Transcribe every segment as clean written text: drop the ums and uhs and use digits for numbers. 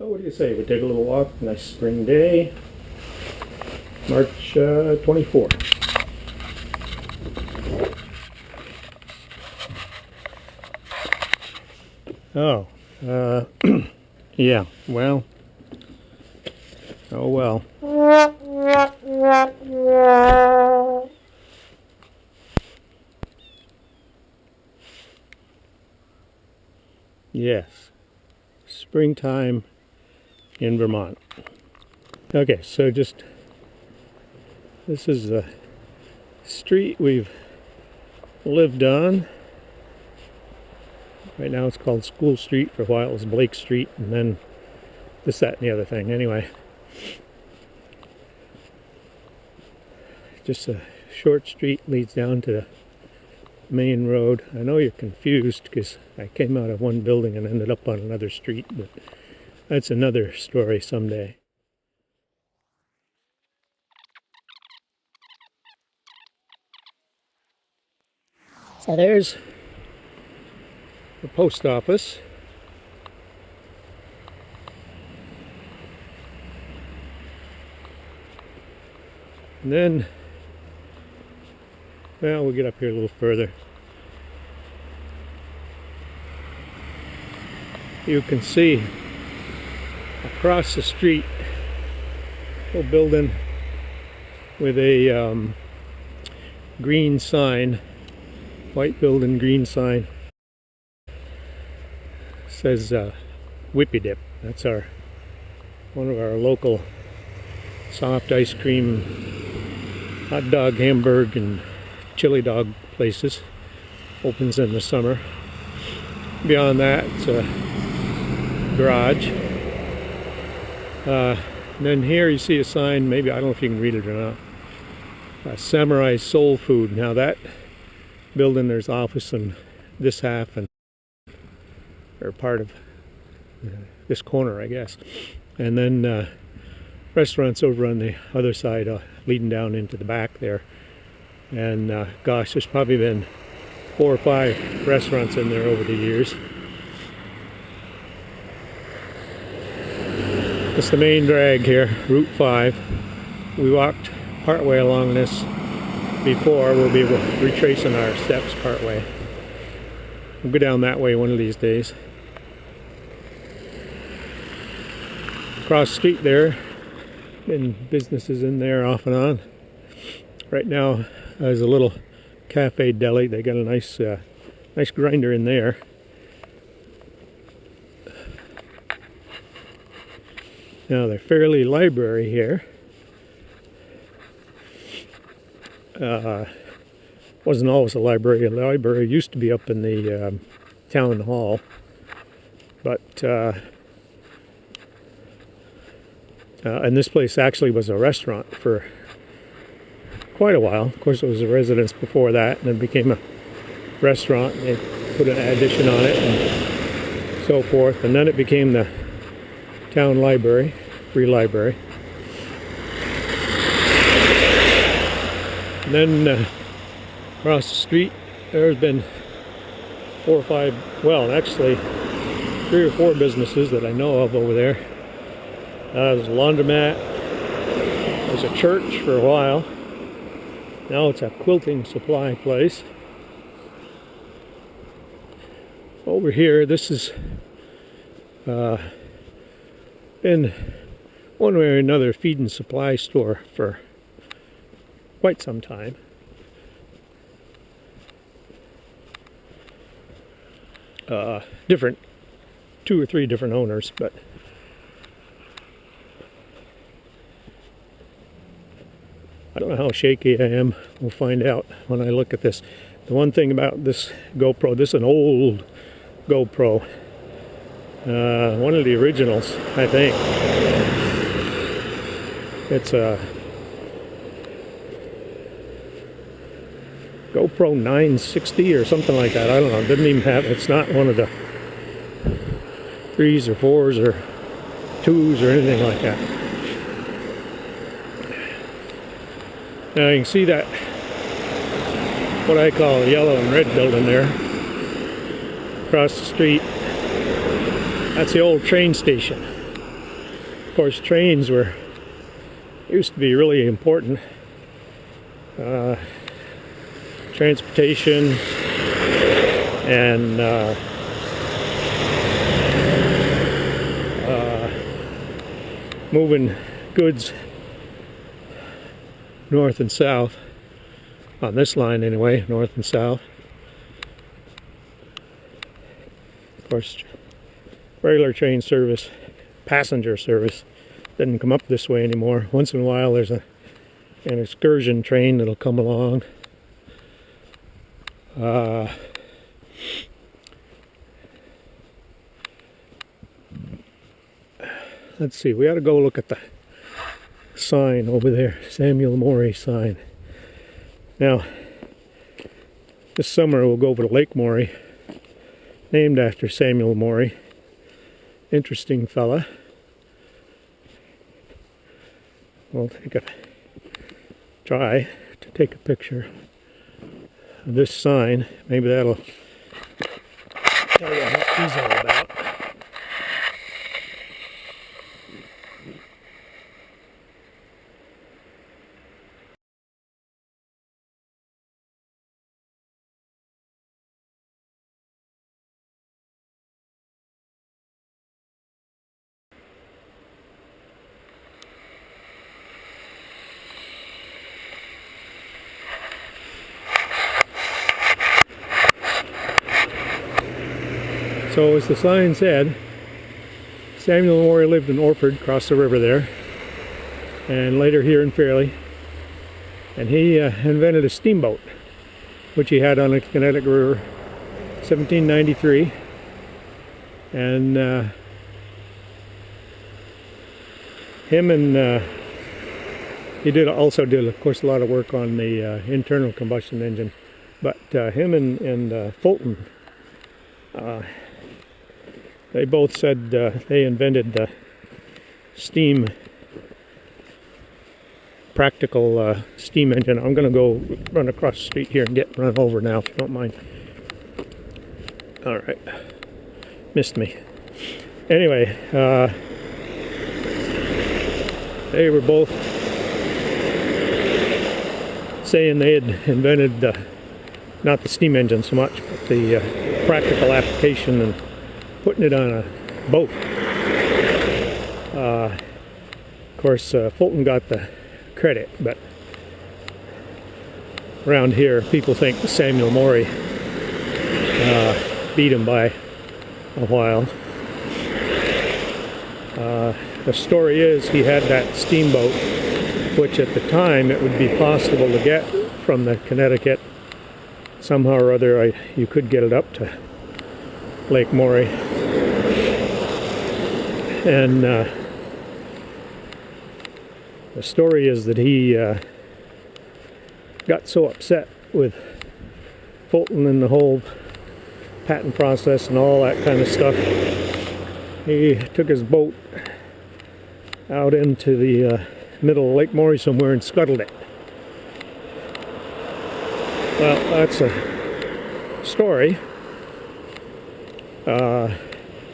So what do you say? We take a little walk, nice spring day, March 24. Oh, yeah, well, oh well. Yes, springtime in Vermont. Okay, so this is the street we've lived on. Right now it's called School Street. For a while it was Blake Street, and then this, that, and the other thing. Anyway, just a short street leads down to the main road. I know you're confused because I came out of one building and ended up on another street, but that's another story someday. So there's the post office. And then, well, we'll get up here a little further. You can see across the street a little building with a green sign, white building, green sign. Says Whippy Dip. That's one of our local soft ice cream, hot dog, hamburger, and chili dog places. Opens in the summer. Beyond that, it's a garage. And then here you see a sign, maybe, I don't know if you can read it or not. Samurai Soul Food. Now that building, there's office in this half, and or part of this corner, I guess. And then restaurants over on the other side, leading down into the back there. And gosh, there's probably been 4 or 5 restaurants in there over the years. It's the main drag here, Route 5. We walked partway along this before. We'll be retracing our steps partway. We'll go down that way one of these days. Across the street there, been businesses in there off and on. Right now there's a little cafe deli. They got a nice grinder in there. Now the Fairlee library here wasn't always a library. The library used to be up in the town hall, but and this place actually was a restaurant for quite a while. Of course, it was a residence before that, and then became a restaurant. They put an addition on it and so forth, and then it became the town library, free library. And then across the street, there's been 4 or 5, well, actually 3 or 4 businesses that I know of over there. There's a laundromat. There's a church for a while. Now it's a quilting supply place. Over here, this has been one way or another feed and supply store for quite some time. Different, 2 or 3 different owners, but I don't know how shaky I am. We'll find out when I look at this. The one thing about this GoPro, this is an old GoPro. One of the originals, I think. It's a GoPro 960 or something like that. I don't know. It doesn't even have, it's not one of the 3s or 4s or 2s or anything like that. Now you can see that, what I call a yellow and red building there, across the street. That's the old train station. Of course, trains used to be really important. Transportation and moving goods north and south, on this line anyway, north and south. Of course, regular train service, passenger service, doesn't come up this way anymore. Once in a while there's an excursion train that'll come along. Let's see, we ought to go look at the sign over there, Samuel Morey sign. Now, this summer we'll go over to Lake Morey, named after Samuel Morey. Interesting fella. We'll try to take a picture of this sign. Maybe that'll tell you what he's all about. So as the sign said, Samuel Morey lived in Orford, across the river there, and later here in Fairlee. And he invented a steamboat, which he had on the Connecticut River, 1793. And him and he also did, of course, a lot of work on the internal combustion engine. But him and Fulton, they both said they invented the steam, practical steam engine. I'm going to go run across the street here and get run over now, if you don't mind. All right, missed me. Anyway, they were both saying they had invented not the steam engine so much, but the practical application and putting it on a boat. Of course, Fulton got the credit, but around here people think Samuel Morey beat him by a while. The story is he had that steamboat, which at the time it would be possible to get from the Connecticut. Somehow or other you could get it up to Lake Morey. And the story is that he got so upset with Fulton and the whole patent process and all that kind of stuff, he took his boat out into the middle of Lake Morey somewhere and scuttled it. Well, that's a story.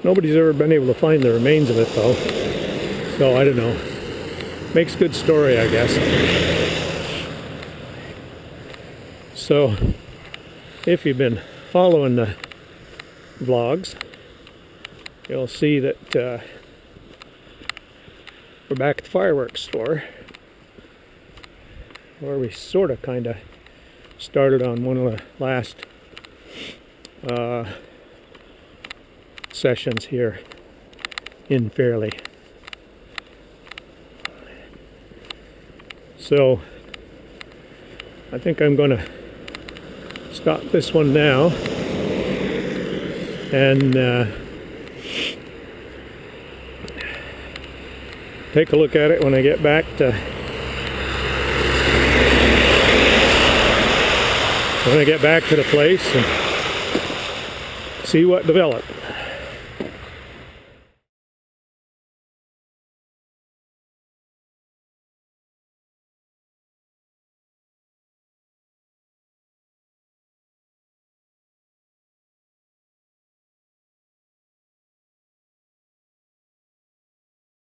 Nobody's ever been able to find the remains of it, though. So, I don't know. Makes good story, I guess. So, if you've been following the vlogs, you'll see that we're back at the fireworks store, where we sort of kind of started on one of the last sessions here in Fairlee. So I think I'm going to stop this one now and take a look at it when I get back to the place and see what developed.